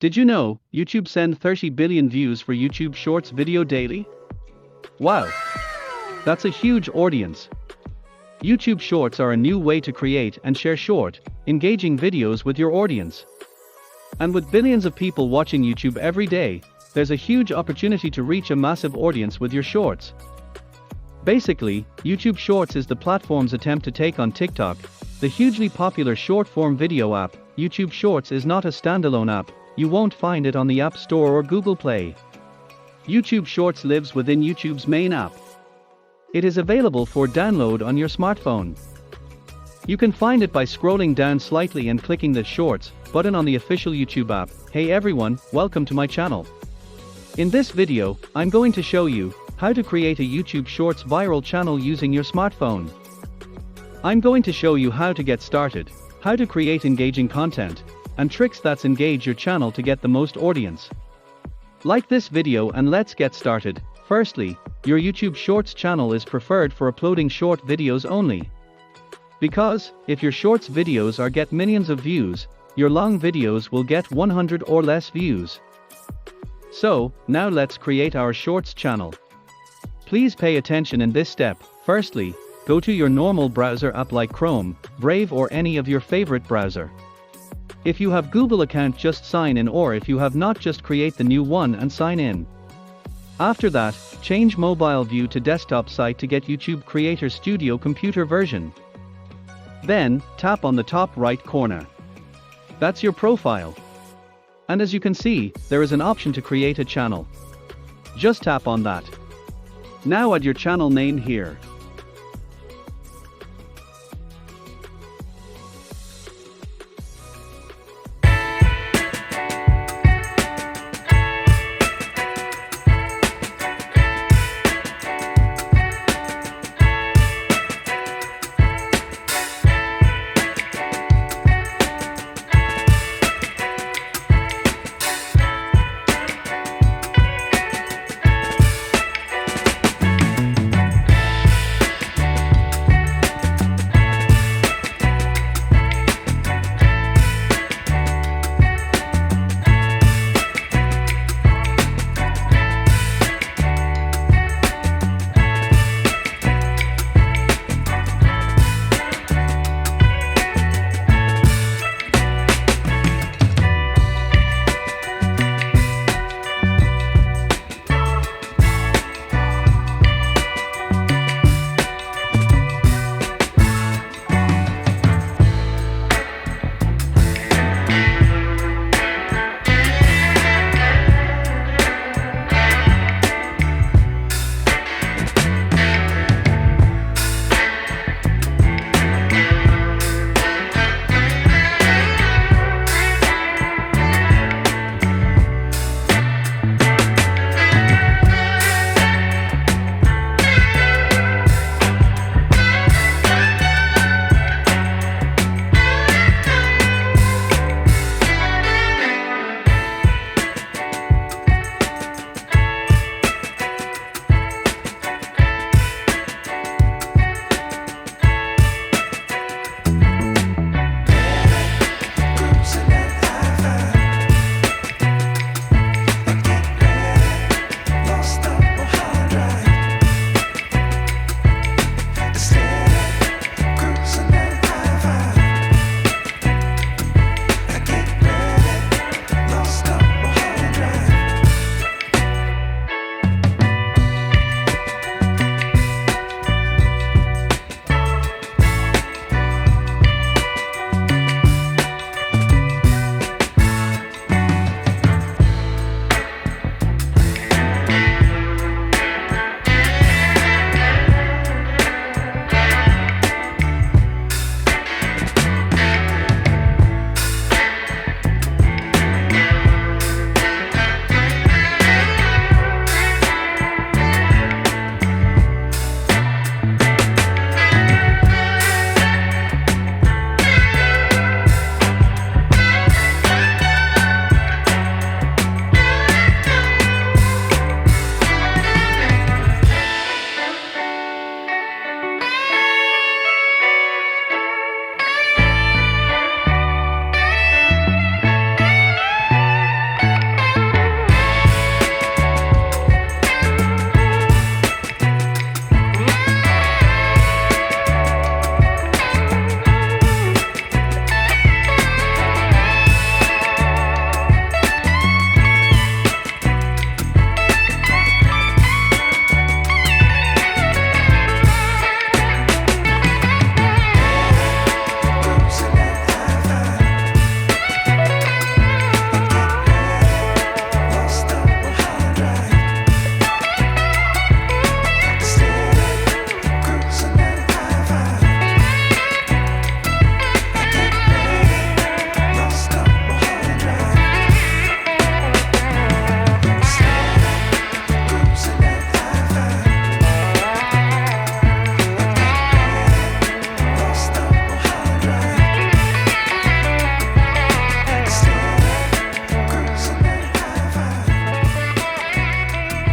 Did you know, YouTube send 30 billion views for YouTube Shorts video daily? Wow! That's a huge audience. YouTube Shorts are a new way to create and share short, engaging videos with your audience. And with billions of people watching YouTube every day, there's a huge opportunity to reach a massive audience with your shorts. Basically, YouTube Shorts is the platform's attempt to take on TikTok, the hugely popular short-form video app. YouTube Shorts is not a standalone app, you won't find it on the App Store or Google Play. YouTube Shorts lives within YouTube's main app. It is available for download on your smartphone. You can find it by scrolling down slightly and clicking the Shorts button on the official YouTube app. Hey everyone, welcome to my channel. In this video, I'm going to show you how to create a YouTube Shorts viral channel using your smartphone. I'm going to show you how to get started, how to create engaging content, and tricks that engage your channel to get the most audience. Like this video and let's get started. Firstly, your YouTube Shorts channel is preferred for uploading short videos only. Because, if your Shorts videos get millions of views, your long videos will get 100 or less views. So, now let's create our Shorts channel. Please pay attention in this step. Firstly, go to your normal browser app like Chrome, Brave or any of your favorite browser. If you have Google account, just sign in, or if you have not, just create the new one and sign in. After that, change mobile view to desktop site to get YouTube Creator Studio computer version. Then, tap on the top right corner. That's your profile. And as you can see, there is an option to create a channel. Just tap on that. Now add your channel name here.